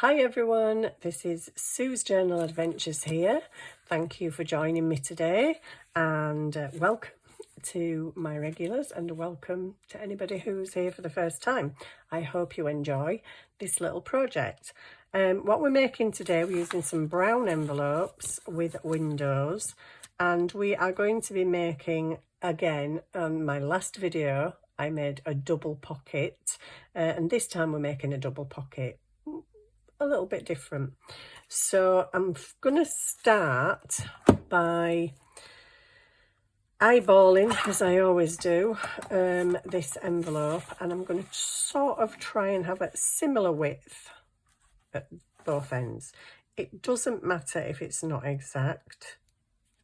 Hi everyone, this is Sue's Journal Adventures here. Thank you for joining me today and welcome to my regulars and welcome to anybody who's here for the first time. I hope you enjoy this little project. What we're making today, we're using some brown envelopes with windows, and we are going to be making, again, on my last video I made a double pocket, and this time we're making a double pocket a little bit different. So I'm gonna start by eyeballing, as I always do, this envelope, and I'm going to sort of try and have a similar width at both ends. It doesn't matter if it's not exact,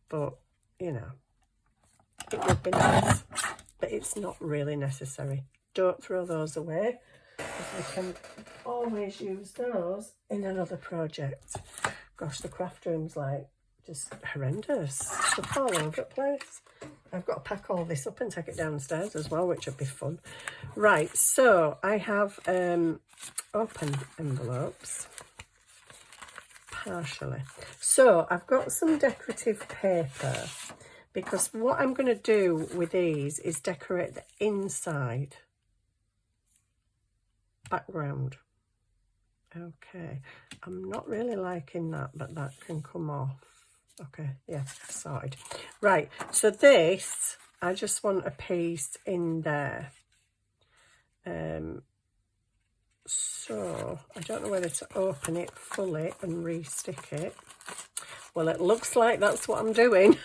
but you know, it would be nice, but it's not really necessary. Don't throw those away, because we can always use those in another project. Gosh, the craft room's like just horrendous, stuff all over the place. I've got to pack all this up and take it downstairs as well, which would be fun. Right, so I have open envelopes partially. So I've got some decorative paper, because what I'm going to do with these is decorate the inside background. Okay, I'm not really liking that, but that can come off. Okay, yeah, sorted. Right, so this, I just want a piece in there. So I don't know whether to open it fully and re-stick it. Well, it looks like that's what I'm doing.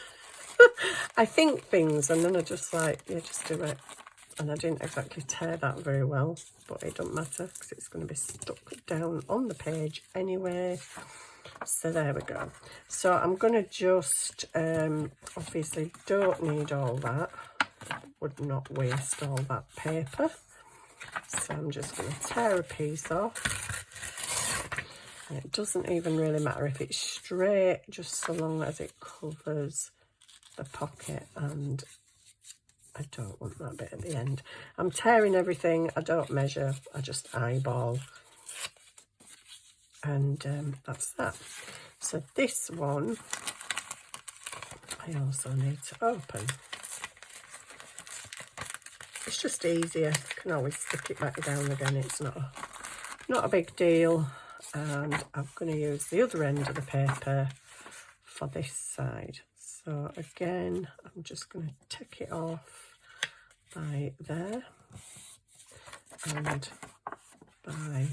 I think things and then I just like, yeah, just do it. And I didn't exactly tear that very well, but it doesn't matter because it's going to be stuck down on the page anyway. So there we go. So I'm going to just, obviously don't need all that. Would not waste all that paper. So I'm just going to tear a piece off. And it doesn't even really matter if it's straight, just so long as it covers the pocket, and I don't want that bit at the end. I'm tearing everything. I don't measure. I just eyeball. And that's that. So this one, I also need to open. It's just easier. You can always stick it back down again. It's not a big deal. And I'm going to use the other end of the paper for this side. So again, I'm just going to take it off by there and by,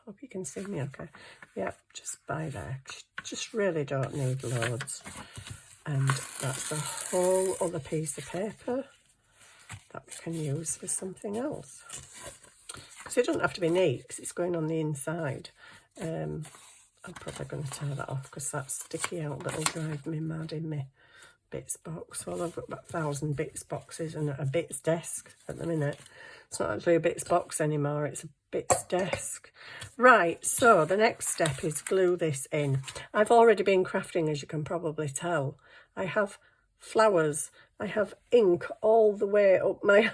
hope you can see me okay. Yeah, just by there. Just really don't need loads. And that's a whole other piece of paper that we can use for something else. So it doesn't have to be neat because it's going on the inside. I'm probably going to tear that off because that sticky out that'll drive me mad in my bits box. Well, I've got about 1,000 bits boxes and a bits desk at the minute. It's not actually a bits box anymore, it's a bits desk. Right, so the next step is glue this in. I've already been crafting, as you can probably tell. I have flowers, I have ink all the way up my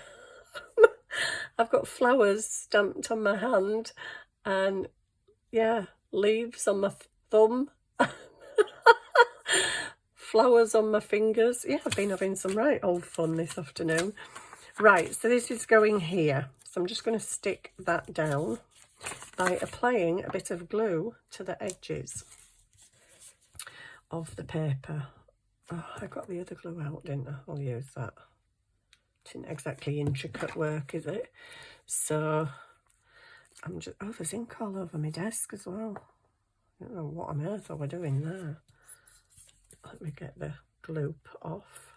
I've got flowers stamped on my hand, and yeah, leaves on my thumb, flowers on my fingers. Yeah, I've been having some right old fun this afternoon. Right, so this is going here. So I'm just going to stick that down by applying a bit of glue to the edges of the paper. Oh, I got the other glue out, didn't I? I'll use that. It isn't exactly intricate work, is it? So I'm just, oh, there's ink all over my desk as well. I don't know what on earth are we doing there. Let me get the gloop off.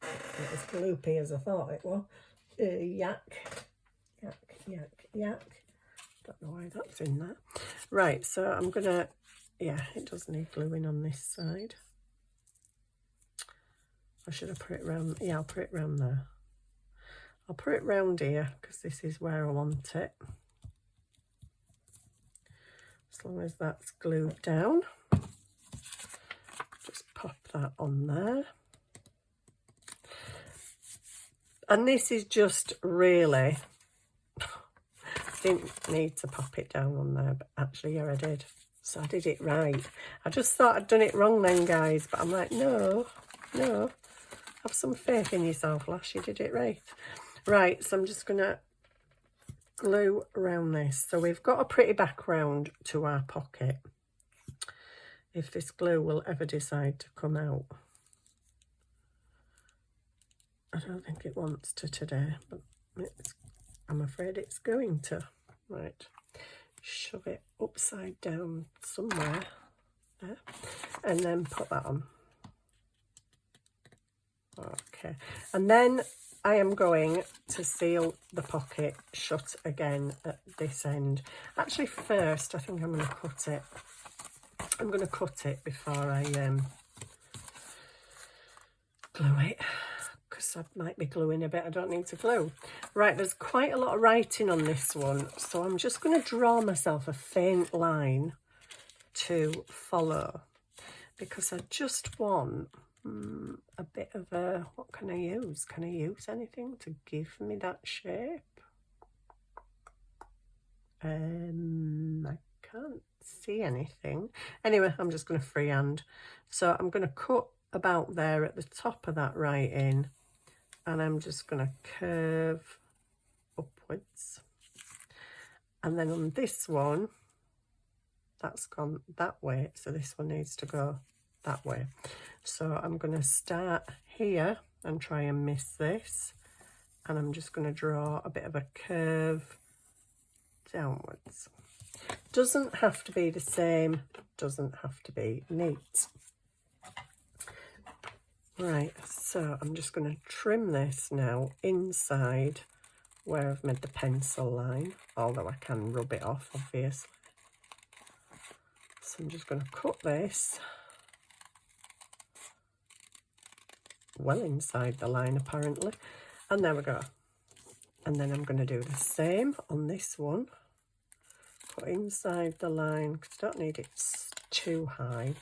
It was gloopy as I thought it was. Yak, yak, yak, yak. Don't know why that's in there. Right, so I'm gonna, yeah, it does need gluing on this side. Or should I put it round? Yeah, I'll put it round there. I'll put it round here because this is where I want it. As long as that's glued down. Just pop that on there. And this is just really didn't need to pop it down on there, but actually, yeah, I did. So I did it right. I just thought I'd done it wrong then, guys, but I'm like, no, have some faith in yourself, lass, you did it right. Right, so I'm just going to glue around this. So we've got a pretty background to our pocket. If this glue will ever decide to come out. I don't think it wants to today, but I'm afraid it's going to. Right, shove it upside down somewhere there, and then put that on. Okay, and then I am going to seal the pocket shut again at this end. Actually, first, I think I'm going to cut it. I'm going to cut it before I glue it, because I might be gluing a bit I don't need to glue. Right, there's quite a lot of writing on this one, so I'm just going to draw myself a faint line to follow, because I just want a bit of a, what can I use? Can I use anything to give me that shape? I can't see anything. Anyway, I'm just going to freehand. So I'm going to cut about there at the top of that writing, and I'm just going to curve upwards. And then on this one, that's gone that way, so this one needs to go that way. So I'm going to start here and try and miss this, and I'm just going to draw a bit of a curve downwards. Doesn't have to be the same, doesn't have to be neat. Right, so I'm just going to trim this now inside where I've made the pencil line, although I can rub it off, obviously. So I'm just going to cut this well inside the line, apparently, and there we go. And then I'm going to do the same on this one. Cut inside the line, because I don't need it too high.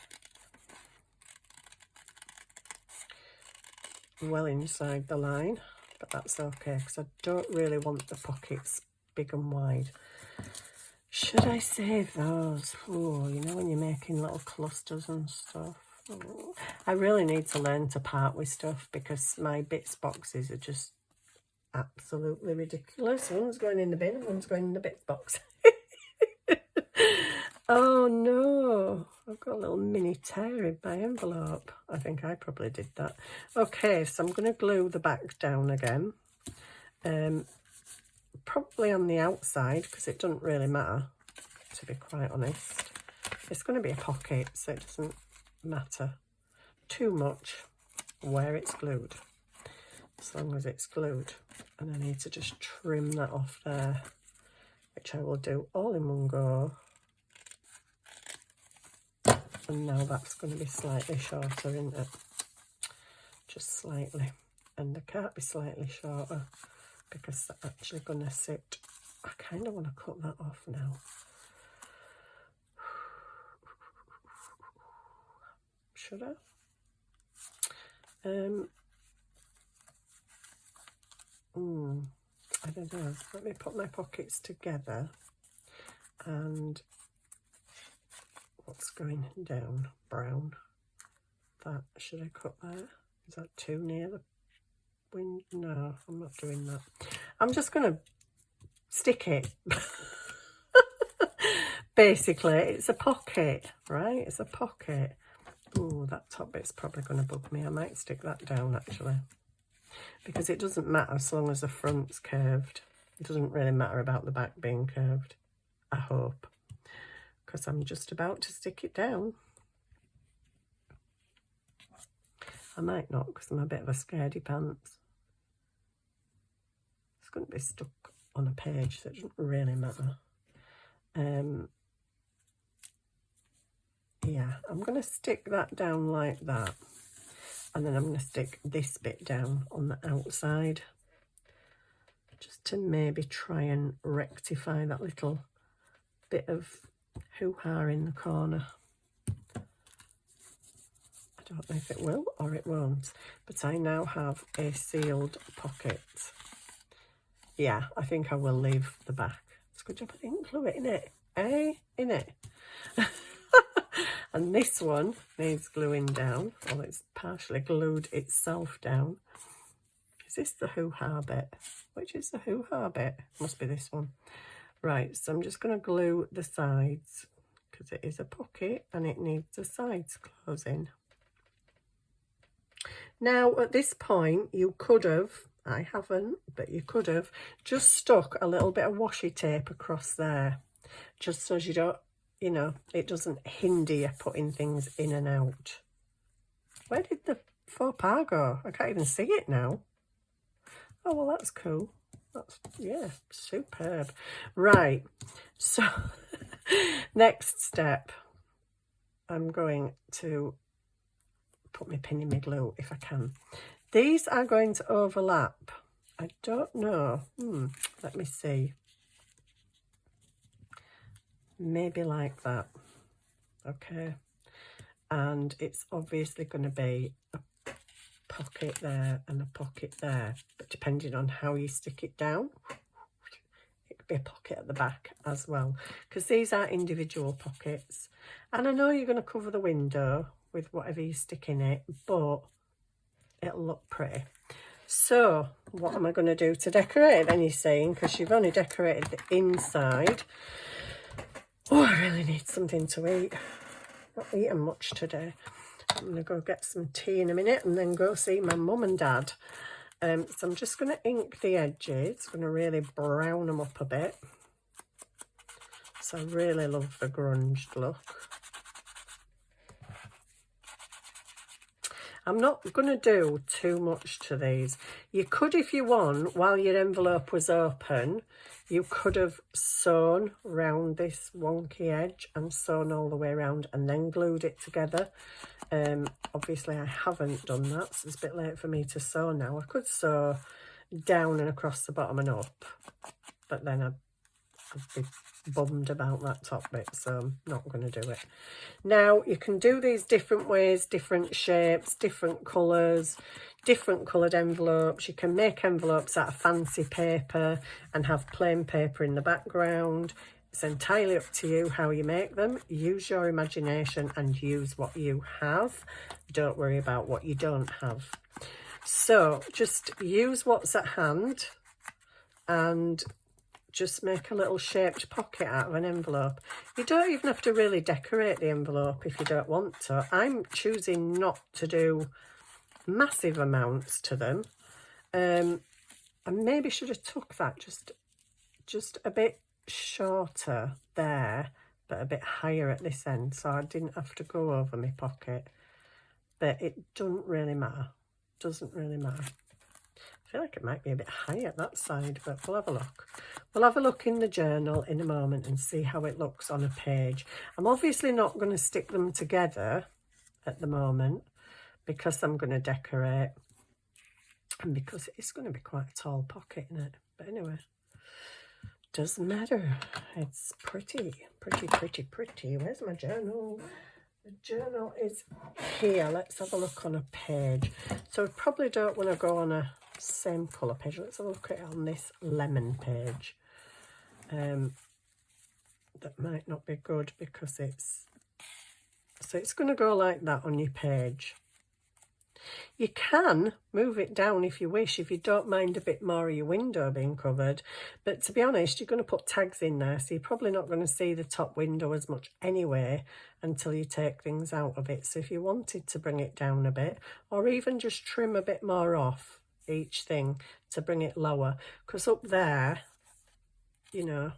Well inside the line, but that's okay, because I don't really want the pockets big and wide. Should I save those? Oh, you know, when you're making little clusters and stuff. Oh, I really need to learn to part with stuff, because my bits boxes are just absolutely ridiculous. One's going in the bin and one's going in the bits box. Oh no, I've got a little mini tear in my envelope. I think I probably did that. Okay, so I'm going to glue the back down again. Probably on the outside, because it doesn't really matter, to be quite honest. It's going to be a pocket, so it doesn't matter too much where it's glued, as long as it's glued. And I need to just trim that off there, which I will do all in one go. And now that's going to be slightly shorter, isn't it? Just slightly. And they can't be slightly shorter, because they're actually going to sit. I kind of want to cut that off now. Should I? I don't know. Let me put my pockets together. And what's going down? Brown. That, should I cut there? Is that too near the wind? No, I'm not doing that. I'm just going to stick it. Basically, it's a pocket, right? It's a pocket. Oh, that top bit's probably going to bug me. I might stick that down, actually, because it doesn't matter as long as the front's curved. It doesn't really matter about the back being curved, I hope, because I'm just about to stick it down. I might not, because I'm a bit of a scaredy pants. It's going to be stuck on a page, so it doesn't really matter. Yeah, I'm going to stick that down like that, and then I'm going to stick this bit down on the outside, just to maybe try and rectify that little bit of hoo-ha in the corner. I don't know if it will or it won't, but I now have a sealed pocket. Yeah, I think I will leave the back It's a good job I didn't glue it, innit? Eh? Innit? And this one needs gluing down. Well, it's partially glued itself down. Is this the hoo-ha bit? Which is the hoo-ha bit? Must be this one. Right, so I'm just going to glue the sides because it is a pocket and it needs the sides closing. Now, at this point, you could have, I haven't, but you could have just stuck a little bit of washi tape across there, just so you don't, you know, it doesn't hinder you putting things in and out. Where did the faux pas go? I can't even see it now. Oh, well, that's cool. That's, yeah, superb. Right, so next step, I'm going to put my pin in my glue if I can. These are going to overlap. I don't know. Let me see. Maybe like that. Okay. And it's obviously going to be a pocket there and a pocket there. But depending on how you stick it down, it could be a pocket at the back as well. Because these are individual pockets. And I know you're going to cover the window with whatever you stick in it, but it'll look pretty. So what am I going to do to decorate then, you're saying, because you've only decorated the inside. Oh, I really need something to eat. Not eaten much today. I'm going to go get some tea in a minute and then go see my mum and dad. So I'm just going to ink the edges. I'm going to really brown them up a bit. So I really love the grunged look. I'm not going to do too much to these. You could, if you want, while your envelope was open, you could have sewn round this wonky edge and sewn all the way around and then glued it together. Obviously, I haven't done that, so it's a bit late for me to sew now. I could sew down and across the bottom and up, but then I'd be bummed about that top bit, so I'm not going to do it. Now, you can do these different ways, different shapes, different colours, different coloured envelopes. You can make envelopes out of fancy paper and have plain paper in the background. It's entirely up to you how you make them. Use your imagination and use what you have. Don't worry about what you don't have. So just use what's at hand and just make a little shaped pocket out of an envelope. You don't even have to really decorate the envelope if you don't want to. I'm choosing not to do massive amounts to them. I maybe should have took that just a bit shorter there, but a bit higher at this end, so I didn't have to go over my pocket. But it doesn't really matter. Doesn't really matter. I feel like it might be a bit higher that side, but we'll have a look. We'll have a look in the journal in a moment and see how it looks on a page. I'm obviously not going to stick them together at the moment because I'm going to decorate and because it's going to be quite a tall pocket, isn't it? But anyway, doesn't matter. It's pretty, pretty, pretty, pretty. Where's my journal? The journal is here. Let's have a look on a page. So we probably don't want to go on a same colour page. Let's have a look at it on this lemon page. That might not be good because it's going to go like that on your page. You can move it down if you wish, if you don't mind a bit more of your window being covered. But to be honest, you're going to put tags in there, so you're probably not going to see the top window as much anyway until you take things out of it. So if you wanted to bring it down a bit, or even just trim a bit more off each thing to bring it lower, because up there, you know,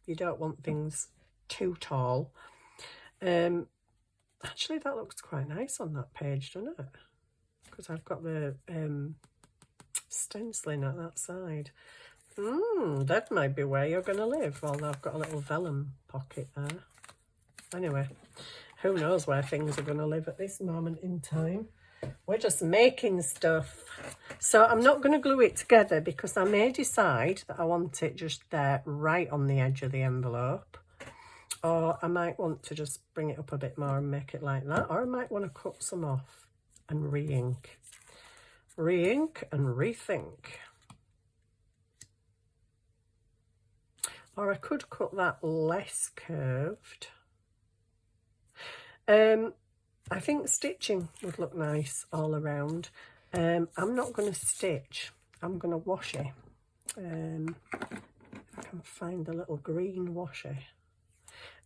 you don't want things too tall. Actually, that looks quite nice on that page, doesn't it? Because I've got the stenciling at that side. That might be where you're going to live, although I've got a little vellum pocket there. Anyway, who knows where things are going to live at this moment in time. We're just making stuff. So I'm not going to glue it together because I may decide that I want it just there right on the edge of the envelope. Or I might want to just bring it up a bit more and make it like that. Or I might want to cut some off and re-ink. Re-ink and rethink. Or I could cut that less curved. I think stitching would look nice all around. I'm not going to stitch. I'm going to washi. If I can find the little green washi.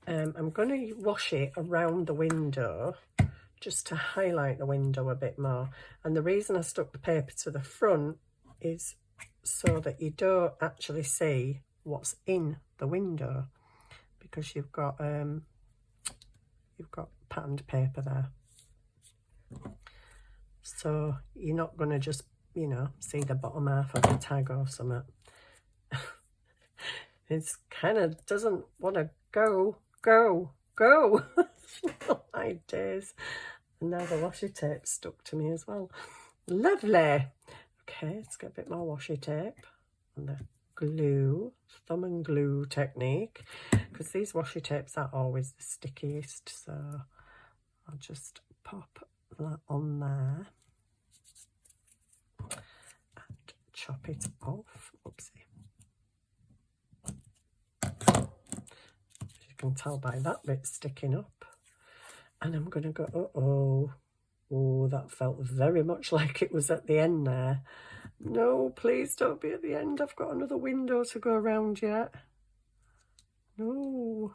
I'm going to wash it around the window just to highlight the window a bit more. And the reason I stuck the paper to the front is so that you don't actually see what's in the window, because you've got patterned paper there. So you're not going to just, you know, see the bottom half of the tag or something. It's kind of doesn't want to go. Oh my days. And now the washi tape stuck to me as well. Lovely. Okay, let's get a bit more washi tape and the glue, thumb and glue technique, because these washi tapes are always the stickiest. So I'll just pop that on there and chop it off. Oopsie. As you can tell by that bit sticking up. And I'm going to go, oh, that felt very much like it was at the end there. No, please don't be at the end. I've got another window to go around yet. No,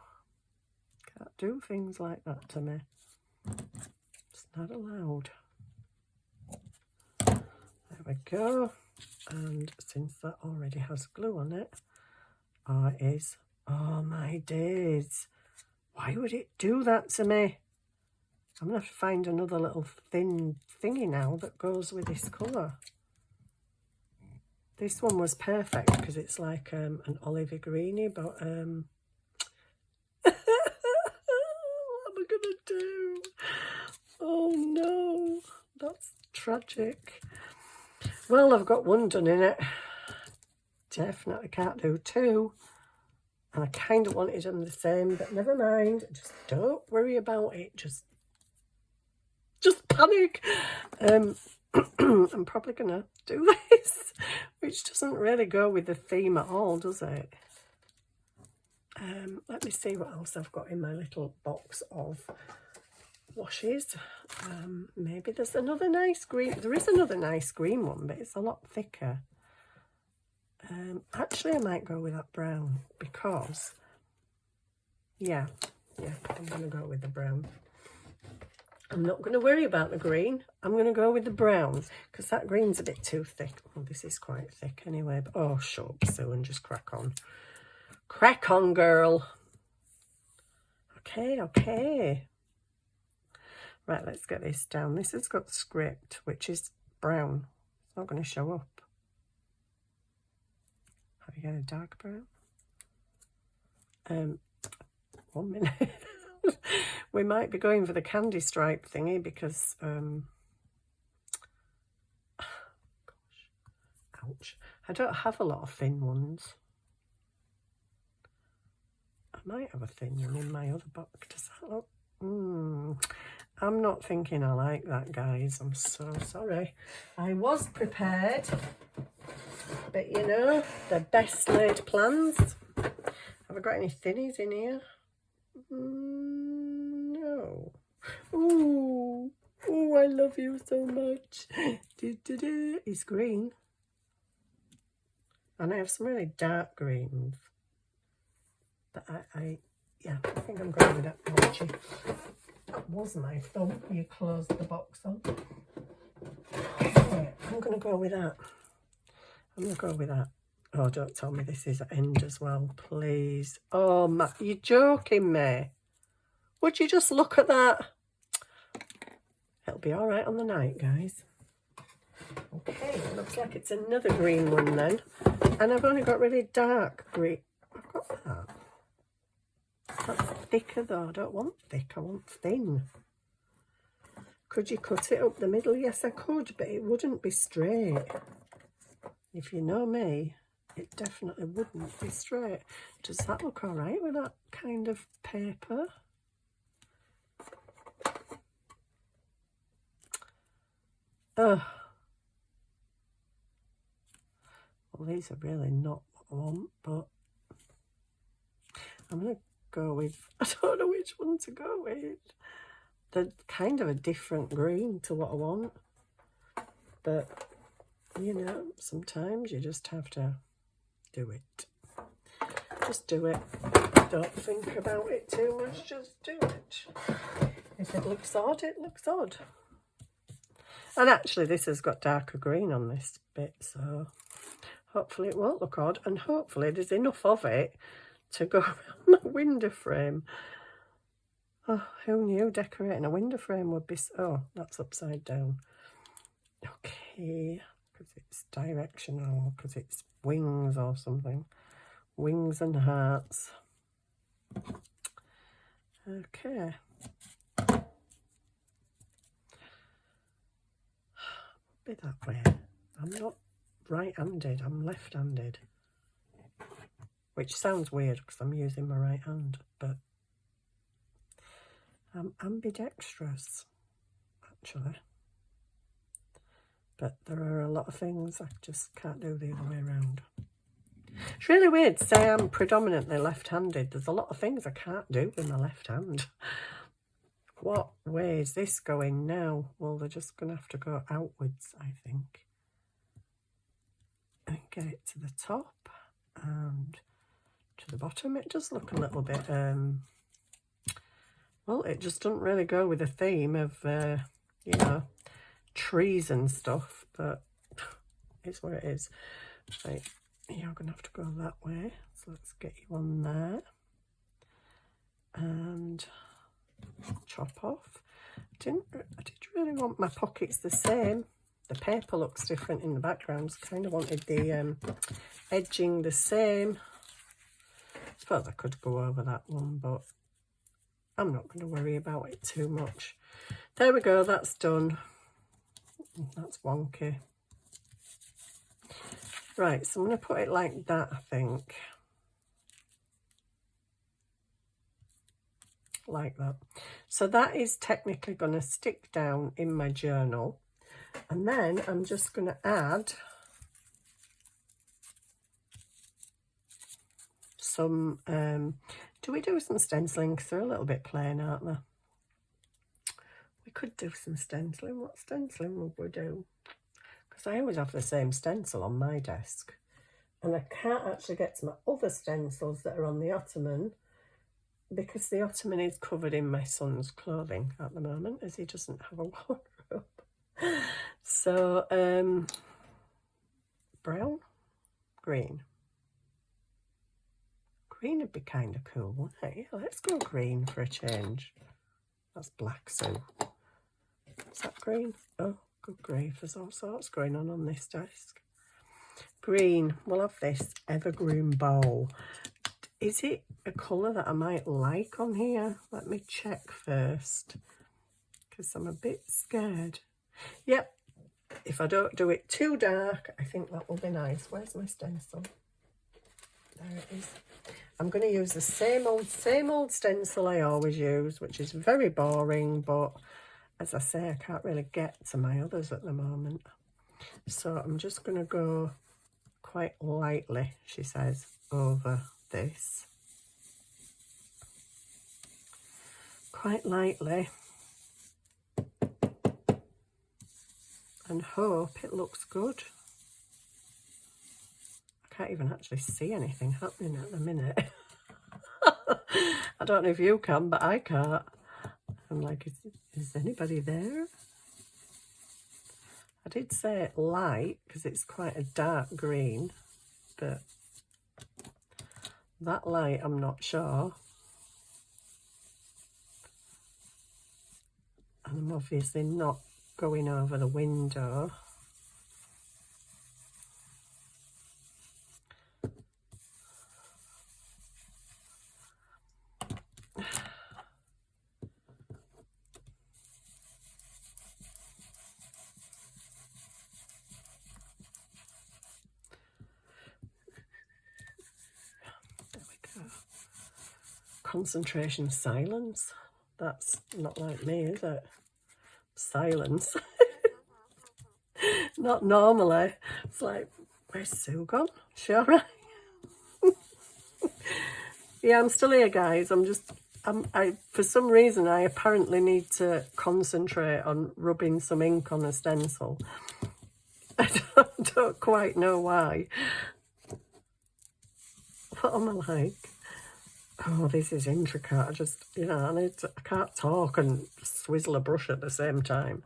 can't do things like that to me. It's not allowed. There we go. And since that already has glue on it, it is, oh my days. Why would it do that to me? I'm going to have to find another little thin thingy now that goes with this colour. This one was perfect because it's like an olivey greeny, but what am I going to do? Oh no, that's tragic. Well, I've got one done in it. Definitely can't do two. And I kind of wanted them the same, but never mind. Just don't worry about it. Just panic. I'm probably going to do this, which doesn't really go with the theme at all, does it? Let me see what else I've got in my little box of washes. Maybe there's another nice green. There is another nice green one, but it's a lot thicker. Actually, I might go with that brown because, yeah, I'm going to go with the brown. I'm not going to worry about the green. I'm going to go with the brown because that green's a bit too thick. Well, this is quite thick anyway. But, oh, shut up, Sue, and just crack on. Crack on, girl. Okay. Right, let's get this down. This has got script, which is brown. It's not going to show up. Have you got a dark brown? 1 minute. We might be going for the candy stripe thingy because, gosh, ouch. I don't have a lot of thin ones. I might have a thin one in my other box. Does that look? I'm not thinking I like that, guys. I'm so sorry. I was prepared, but you know, the best laid plans. Have I got any thinnies in here? No. Ooh, I love you so much. It's green. And I have some really dark greens. But I think I'm going with that washi. That was my thumb. You closed the box on. Okay, I'm going to go with that. Oh, don't tell me this is at end as well, please. Oh, Matt, you're joking me. Would you just look at that? It'll be all right on the night, guys. Okay, looks like it's another green one then. And I've only got really dark green. I've got that. That's thicker though. I don't want thick, I want thin. Could you cut it up the middle? Yes, I could, but it wouldn't be straight. If you know me, it definitely wouldn't be straight. Does that look all right with that kind of paper? Well, these are really not what I want, but I'm going to go with, I don't know which one to go with. They're kind of a different green to what I want. But, you know, sometimes you just have to do it. Just do it. Don't think about it too much, just do it. If it looks odd, it looks odd. And actually this has got darker green on this bit, so hopefully it won't look odd, and hopefully there's enough of it to go around my window frame. Oh, who knew decorating a window frame would be oh, that's upside down. Okay, because it's directional, because it's wings or something. Wings and hearts. Okay. Be that way. I'm not right-handed, I'm left-handed. Which sounds weird because I'm using my right hand, but I'm ambidextrous, actually. But there are a lot of things I just can't do the other way around. It's really weird to say I'm predominantly left-handed. There's a lot of things I can't do with my left hand. What way is this going now? Well, they're just going to have to go outwards, I think. And get it to the top and to the bottom. It does look a little bit, well, it just doesn't really go with the theme of, you know, trees and stuff, but it's what it is. Right, you're going to have to go that way. So let's get you on there. And chop off. I did really want my pockets the same. The paper looks different in the background. Kind of wanted the edging the same. I suppose I could go over that one, but I'm not going to worry about it too much. There we go, that's done. That's wonky. Right, so I'm going to put it like that, I think. Like that. So that is technically going to stick down in my journal. And then I'm just going to add some, do we do some stenciling? Because they're a little bit plain, aren't they? We could do some stenciling. What stenciling would we do? Because I always have the same stencil on my desk. And I can't actually get to my other stencils that are on the ottoman, because the ottoman is covered in my son's clothing at the moment, as he doesn't have a wardrobe. So, brown, green. Green would be kind of cool, wouldn't it? Yeah, let's go green for a change. That's black, so. Is that green? Oh, good grief, there's all sorts going on this desk. Green, we'll have this evergreen bowl. Is it a colour that I might like on here? Let me check first, because I'm a bit scared. Yep, if I don't do it too dark, I think that will be nice. Where's my stencil? There it is. I'm going to use the same old stencil I always use, which is very boring, but as I say, I can't really get to my others at the moment. So I'm just going to go quite lightly, she says, over this. Quite lightly. And hope it looks good. I can't even actually see anything happening at the minute. I don't know if you can, but I can't. I'm like, is anybody there? I did say light because it's quite a dark green, but that light I'm not sure. And I'm obviously not going over the window. Concentration silence. That's not like me, is it? Silence. Not normally. It's like, where's Sue gone? She all right? Yeah, I'm still here, guys. For some reason, I apparently need to concentrate on rubbing some ink on a stencil. I don't quite know why. What am I like? Oh, this is intricate. I just, I can't talk and swizzle a brush at the same time.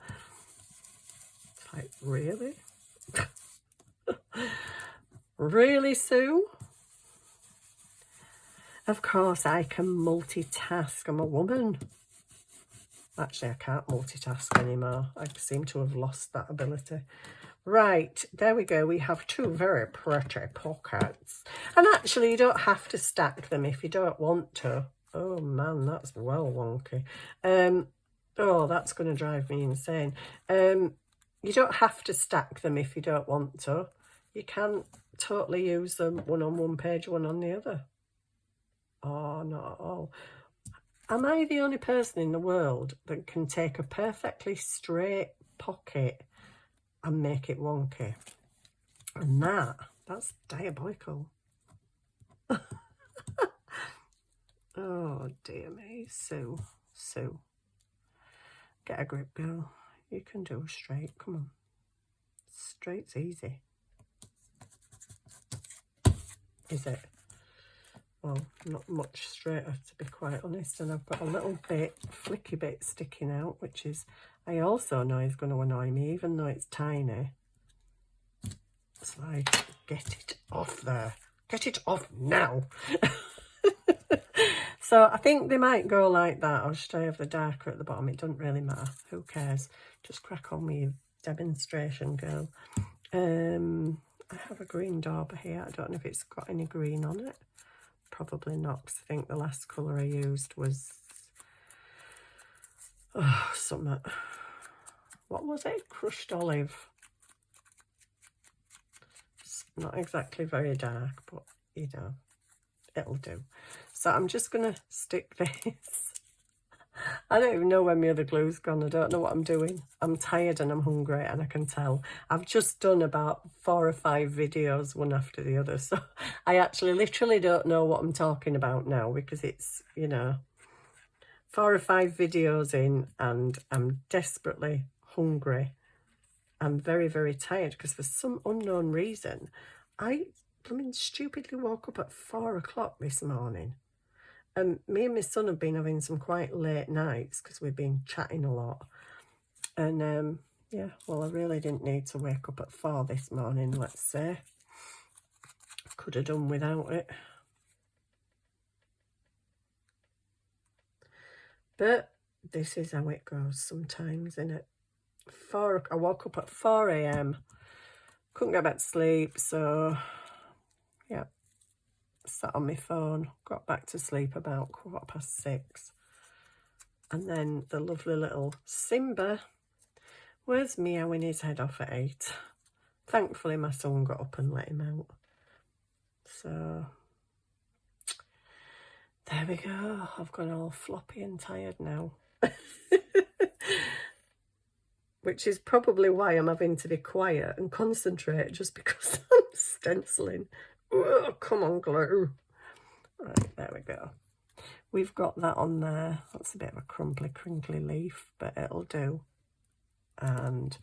It's like, really? Really, Sue? Of course, I can multitask. I'm a woman. Actually, I can't multitask anymore. I seem to have lost that ability. Right, there we go. We have two very pretty pockets. And actually, you don't have to stack them if you don't want to. Oh, man, that's well wonky. Oh, that's going to drive me insane. You don't have to stack them if you don't want to. You can totally use them one on one page, one on the other. Oh, not at all. Am I the only person in the world that can take a perfectly straight pocket and make it wonky? And that's diabolical. Oh, dear me. Sue. Get a grip, girl. You can do straight. Come on. Straight's easy. Is it? Well, not much straighter, to be quite honest. And I've got a little bit, flicky bit sticking out, which is, I also know is going to annoy me, even though it's tiny. It's like, get it off there. Get it off now. So I think they might go like that, or should I have the darker at the bottom? It doesn't really matter. Who cares? Just crack on with your demonstration, girl. I have a green dauber here. I don't know if it's got any green on it. Probably not, because I think the last colour I used was something. What was it? Crushed olive. It's not exactly very dark, but it'll do. So I'm just going to stick this. I don't even know when my other glue's gone. I don't know what I'm doing. I'm tired and I'm hungry, and I can tell. I've just done about 4 or 5 videos, one after the other. So I actually literally don't know what I'm talking about now, because it's, 4 or 5 videos in and I'm desperately hungry. I'm very, very tired because for some unknown reason, I stupidly woke up at 4 o'clock this morning. Me and my son have been having some quite late nights because we've been chatting a lot. And yeah, well, I really didn't need to wake up at 4 this morning, let's say. Could have done without it. But this is how it goes sometimes, innit? I woke up at 4 a.m. Couldn't go back to sleep, so yeah. Sat on my phone, got back to sleep about 6:15. And then the lovely little Simba was meowing his head off at 8. Thankfully, my son got up and let him out. So there we go. I've gone all floppy and tired now. Which is probably why I'm having to be quiet and concentrate, just because I'm stenciling. Oh, come on, glue. Right, there we go. We've got that on there. That's a bit of a crumply, crinkly leaf, but it'll do. And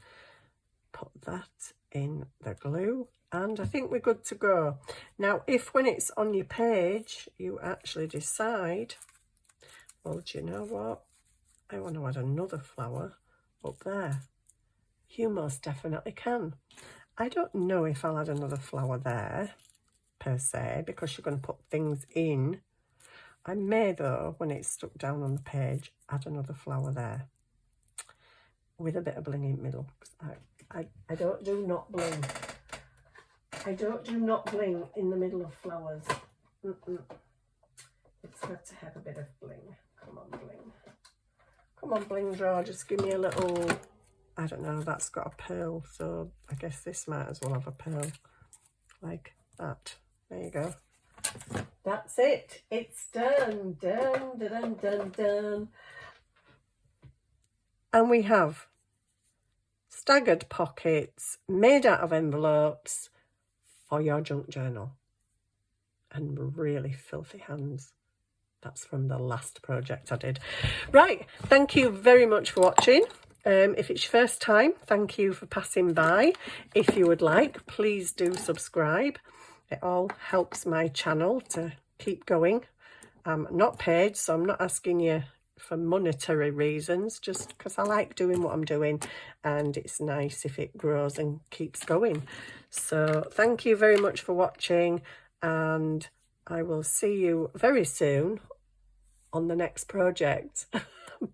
put that in the glue. And I think we're good to go. Now, if when it's on your page, you actually decide, well, do you know what? I want to add another flower up there. You most definitely can. I don't know if I'll add another flower there, per se, because you're going to put things in. I may, though, when it's stuck down on the page, add another flower there with a bit of bling in the middle. I don't do not bling. I don't do not bling in the middle of flowers. It's got to have a bit of bling. Come on, bling. Come on, bling draw. Just give me a little, I don't know, that's got a pearl, so I guess this might as well have a pearl. Like that. There you go. That's it. It's done. Done, done, done, done. And we have staggered pockets made out of envelopes for your junk journal. And really filthy hands. That's from the last project I did. Right, thank you very much for watching. If it's your first time, thank you for passing by. If you would like, please do subscribe. It all helps my channel to keep going. I'm not paid, so I'm not asking you for monetary reasons, just because I like doing what I'm doing, and it's nice if it grows and keeps going. So thank you very much for watching, and I will see you very soon on the next project.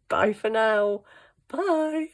Bye for now. Bye.